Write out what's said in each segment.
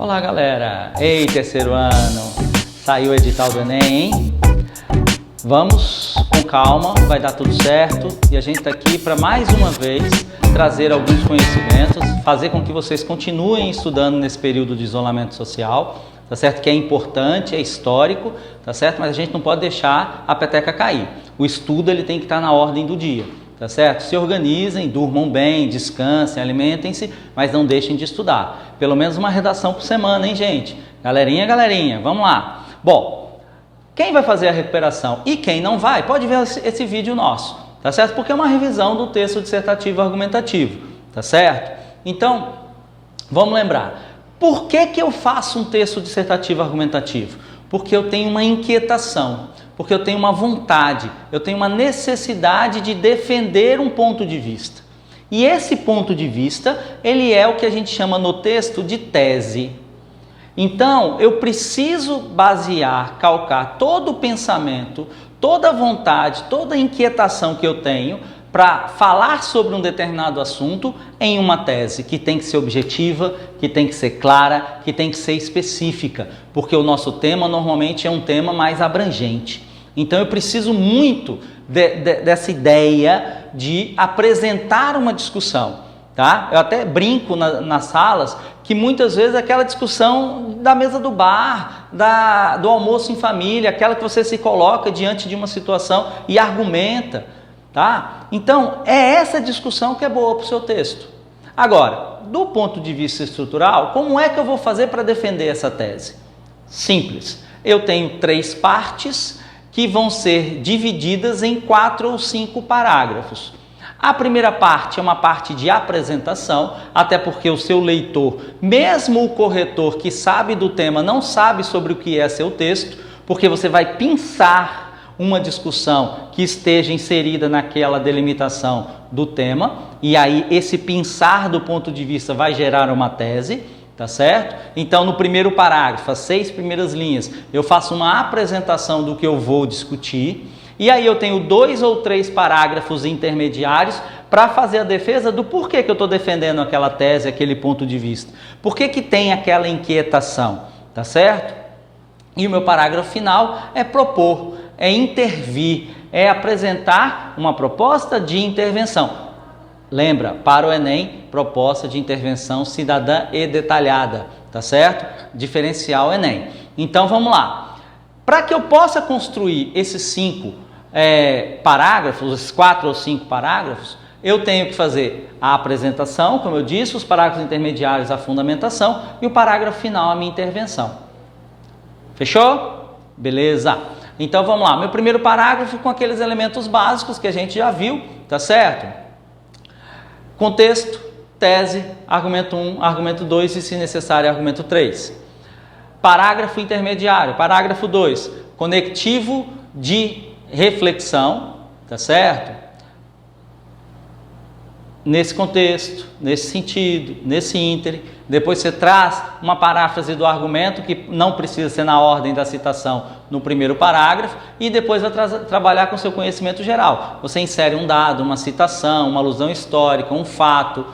Olá, galera! Ei, terceiro ano! Saiu o edital do Enem, hein? Vamos com calma, vai dar tudo certo e a gente está aqui para mais uma vez trazer alguns conhecimentos, fazer com que vocês continuem estudando nesse período de isolamento social, tá certo? Que é importante, é histórico, tá certo? Mas a gente não pode deixar a peteca cair. O estudo ele tem que estar na ordem do dia, tá certo? Se organizem, durmam bem, descansem, alimentem-se, mas não deixem de estudar. Pelo menos uma redação por semana, hein, gente? Galerinha, vamos lá. Bom, quem vai fazer a recuperação e quem não vai, pode ver esse vídeo nosso, tá certo? Porque é uma revisão do texto dissertativo argumentativo, tá certo? Então, vamos lembrar. Por que eu faço um texto dissertativo argumentativo? Porque eu tenho uma inquietação, porque eu tenho uma vontade, eu tenho uma necessidade de defender um ponto de vista. E esse ponto de vista, ele é o que a gente chama no texto de tese. Então, eu preciso basear, calcar todo o pensamento, toda a vontade, toda a inquietação que eu tenho para falar sobre um determinado assunto em uma tese que tem que ser objetiva, que tem que ser clara, que tem que ser específica, porque o nosso tema normalmente é um tema mais abrangente. Então eu preciso muito dessa ideia de apresentar uma discussão, tá? Eu até brinco nas salas que muitas vezes aquela discussão da mesa do bar, do almoço em família, aquela que você se coloca diante de uma situação e argumenta, tá? Então é essa discussão que é boa para o seu texto. Agora, do ponto de vista estrutural, como é que eu vou fazer para defender essa tese? Simples. Eu tenho 3 partes que vão ser divididas em 4 ou 5 parágrafos. A primeira parte é uma parte de apresentação, até porque o seu leitor, mesmo o corretor que sabe do tema, não sabe sobre o que é seu texto, porque você vai pensar uma discussão que esteja inserida naquela delimitação do tema, e aí esse pensar do ponto de vista vai gerar uma tese, tá certo? Então, no primeiro parágrafo, as 6 primeiras linhas, eu faço uma apresentação do que eu vou discutir, e aí eu tenho 2 ou 3 parágrafos intermediários para fazer a defesa do porquê que eu estou defendendo aquela tese, aquele ponto de vista. Por que tem aquela inquietação, tá certo? E o meu parágrafo final é propor, é intervir, é apresentar uma proposta de intervenção. Lembra, para o Enem, proposta de intervenção cidadã e detalhada, tá certo? Diferencial Enem. Então vamos lá. Para que eu possa construir esses 5 parágrafos, esses 4 ou 5 parágrafos, eu tenho que fazer a apresentação, como eu disse, os parágrafos intermediários a fundamentação e o parágrafo final a minha intervenção. Fechou? Beleza. Então vamos lá. Meu primeiro parágrafo com aqueles elementos básicos que a gente já viu, tá certo? Contexto, tese, argumento 1, argumento 2 e, se necessário, argumento 3. Parágrafo intermediário, parágrafo 2, conectivo de reflexão, tá certo? Nesse contexto, nesse sentido, nesse íntere. Depois você traz uma paráfrase do argumento, que não precisa ser na ordem da citação no primeiro parágrafo, e depois vai trabalhar com seu conhecimento geral. Você insere um dado, uma citação, uma alusão histórica, um fato,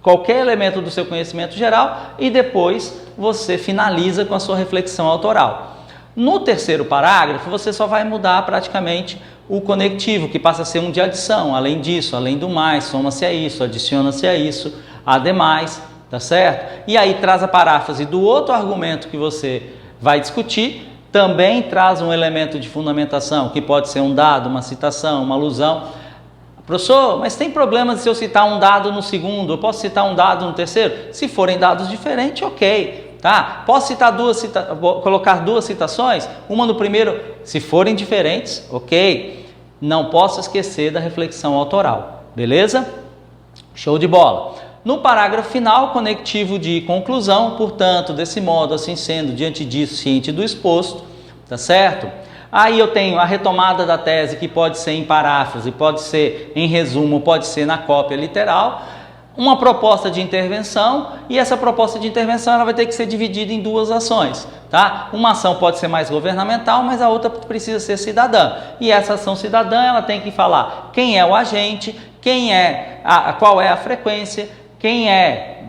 qualquer elemento do seu conhecimento geral, e depois você finaliza com a sua reflexão autoral. No terceiro parágrafo, você só vai mudar praticamente o conectivo, que passa a ser um de adição. Além disso, além do mais, soma-se a isso, adiciona-se a isso, ademais, tá certo? E aí traz a paráfrase do outro argumento que você vai discutir, também traz um elemento de fundamentação, que pode ser um dado, uma citação, uma alusão. Professor, mas tem problema se eu citar um dado no segundo? Eu posso citar um dado no terceiro? Se forem dados diferentes, ok. Tá? Posso citar colocar 2 citações? Uma no primeiro, se forem diferentes, ok. Não posso esquecer da reflexão autoral, beleza? Show de bola. No parágrafo final, conectivo de conclusão, portanto, desse modo, assim sendo, diante disso, ciente do exposto, tá certo? Aí eu tenho a retomada da tese, que pode ser em paráfrase, pode ser em resumo, pode ser na cópia literal. Uma proposta de intervenção, e essa proposta de intervenção ela vai ter que ser dividida em 2 ações, tá? Uma ação pode ser mais governamental, mas a outra precisa ser cidadã. E essa ação cidadã ela tem que falar quem é o agente, qual é a frequência, quem é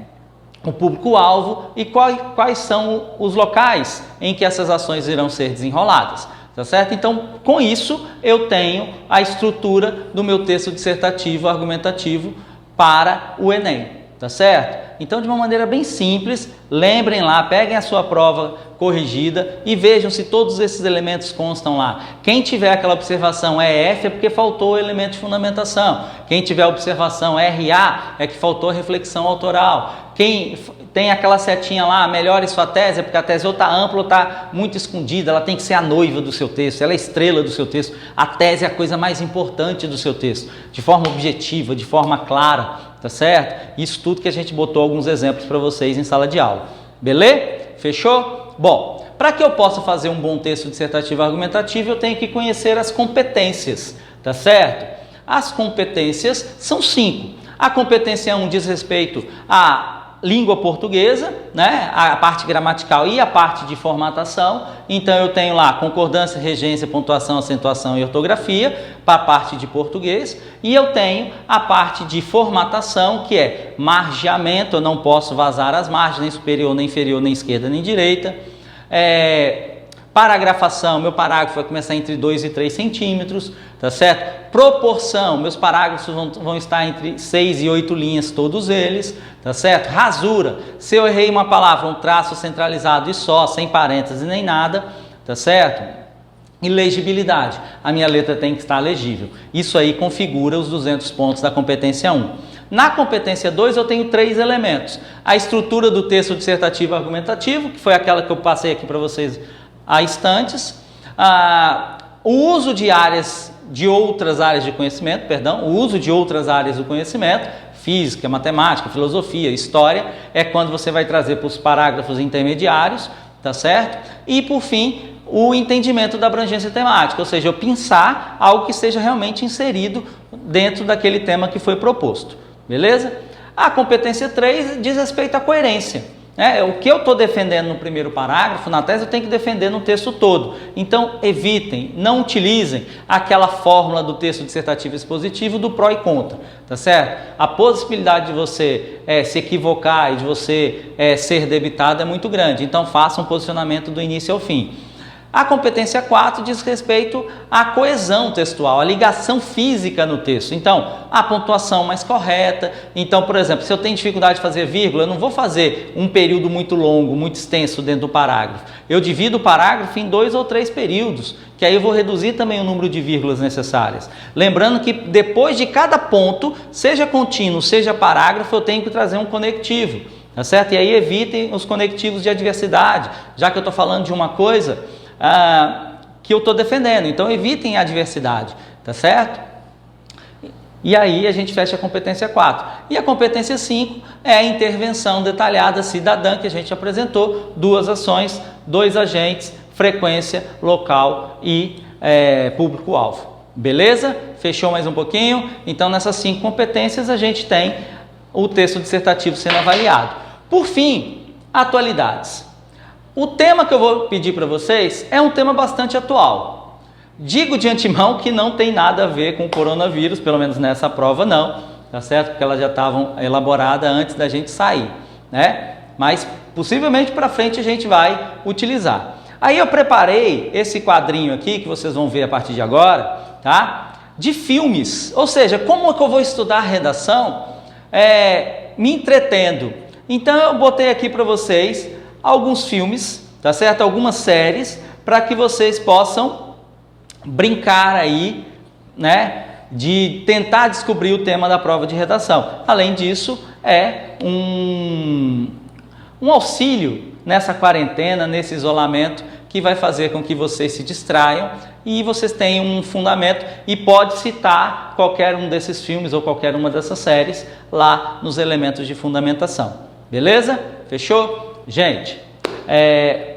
o público-alvo e quais são os locais em que essas ações irão ser desenroladas, tá certo? Então, com isso, eu tenho a estrutura do meu texto dissertativo argumentativo para o Enem, tá certo? Então, de uma maneira bem simples, lembrem lá, peguem a sua prova corrigida e vejam se todos esses elementos constam lá. Quem tiver aquela observação EF é porque faltou o elemento de fundamentação. Quem tiver a observação RA é que faltou a reflexão autoral. Quem tem aquela setinha lá, melhore sua tese, é porque a tese ou está ampla ou está muito escondida, ela tem que ser a noiva do seu texto, ela é a estrela do seu texto. A tese é a coisa mais importante do seu texto, de forma objetiva, de forma clara, tá certo? Isso tudo que a gente botou alguns exemplos para vocês em sala de aula. Beleza? Fechou? Bom, para que eu possa fazer um bom texto dissertativo argumentativo, eu tenho que conhecer as competências, tá certo? As competências são 5. A competência 1 diz respeito à língua portuguesa, né? A parte gramatical e a parte de formatação. Então eu tenho lá concordância, regência, pontuação, acentuação e ortografia para a parte de português. E eu tenho a parte de formatação, que é margeamento, eu não posso vazar as margens, nem superior, nem inferior, nem esquerda, nem direita. Paragrafação, meu parágrafo vai começar entre 2 e 3 centímetros, tá certo? Proporção, meus parágrafos vão estar entre 6 e 8 linhas, todos eles, tá certo? Rasura, se eu errei uma palavra, um traço centralizado e só, sem parênteses nem nada, tá certo? E legibilidade, a minha letra tem que estar legível. Isso aí configura os 200 pontos da competência 1. Na competência 2 eu tenho 3 elementos. A estrutura do texto dissertativo argumentativo, que foi aquela que eu passei aqui para vocês há instantes, o uso de outras áreas de conhecimento, o uso de outras áreas do conhecimento, física, matemática, filosofia, história, é quando você vai trazer para os parágrafos intermediários, tá certo? E por fim, o entendimento da abrangência temática, ou seja, eu pensar algo que seja realmente inserido dentro daquele tema que foi proposto, beleza? A competência 3 diz respeito à coerência. O que eu estou defendendo no primeiro parágrafo, na tese, eu tenho que defender no texto todo. Então, evitem, não utilizem aquela fórmula do texto dissertativo expositivo do pró e contra, tá certo? A possibilidade de você se equivocar e de você ser debitado é muito grande. Então, faça um posicionamento do início ao fim. A competência 4 diz respeito à coesão textual, à ligação física no texto. Então, a pontuação mais correta. Então, por exemplo, se eu tenho dificuldade de fazer vírgula, eu não vou fazer um período muito longo, muito extenso dentro do parágrafo. Eu divido o parágrafo em 2 ou 3 períodos, que aí eu vou reduzir também o número de vírgulas necessárias. Lembrando que depois de cada ponto, seja contínuo, seja parágrafo, eu tenho que trazer um conectivo, tá certo? E aí evitem os conectivos de adversidade, já que eu estou falando de uma coisa que eu estou defendendo, então evitem a adversidade, tá certo? E aí a gente fecha a competência 4. E a competência 5 é a intervenção detalhada cidadã que a gente apresentou, 2 ações, 2 agentes, frequência, local e público-alvo. Beleza? Fechou mais um pouquinho? Então nessas 5 competências a gente tem o texto dissertativo sendo avaliado. Por fim, atualidades. O tema que eu vou pedir para vocês é um tema bastante atual. Digo de antemão que não tem nada a ver com o coronavírus, pelo menos nessa prova não, tá certo? Porque elas já estavam elaboradas antes da gente sair, né? Mas possivelmente para frente a gente vai utilizar. Aí eu preparei esse quadrinho aqui, que vocês vão ver a partir de agora, tá? De filmes, ou seja, como é que eu vou estudar a redação me entretendo. Então eu botei aqui para vocês alguns filmes, tá certo? Algumas séries, para que vocês possam brincar aí, né? De tentar descobrir o tema da prova de redação. Além disso, é um auxílio nessa quarentena, nesse isolamento, que vai fazer com que vocês se distraiam e vocês tenham um fundamento e pode citar qualquer um desses filmes ou qualquer uma dessas séries lá nos elementos de fundamentação. Beleza? Fechou? Gente,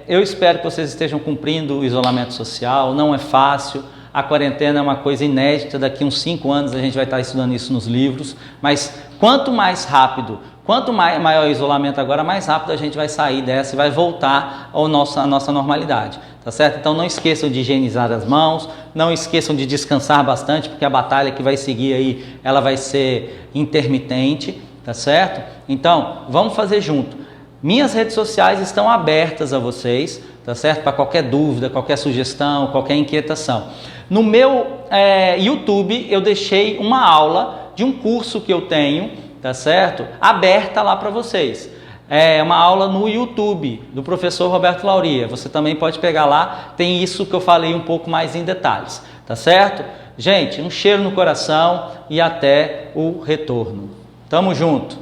eu espero que vocês estejam cumprindo o isolamento social, não é fácil, a quarentena é uma coisa inédita, daqui uns 5 anos a gente vai estar estudando isso nos livros, mas quanto mais rápido, quanto maior o isolamento agora, mais rápido a gente vai sair dessa e vai voltar à nossa normalidade, tá certo? Então não esqueçam de higienizar as mãos, não esqueçam de descansar bastante, porque a batalha que vai seguir aí, ela vai ser intermitente, tá certo? Então, vamos fazer junto. Minhas redes sociais estão abertas a vocês, tá certo? Para qualquer dúvida, qualquer sugestão, qualquer inquietação. No meu YouTube, eu deixei uma aula de um curso que eu tenho, tá certo? Aberta lá para vocês. É uma aula no YouTube do professor Roberto Lauria. Você também pode pegar lá, tem isso que eu falei um pouco mais em detalhes, tá certo? Gente, um cheiro no coração e até o retorno. Tamo junto!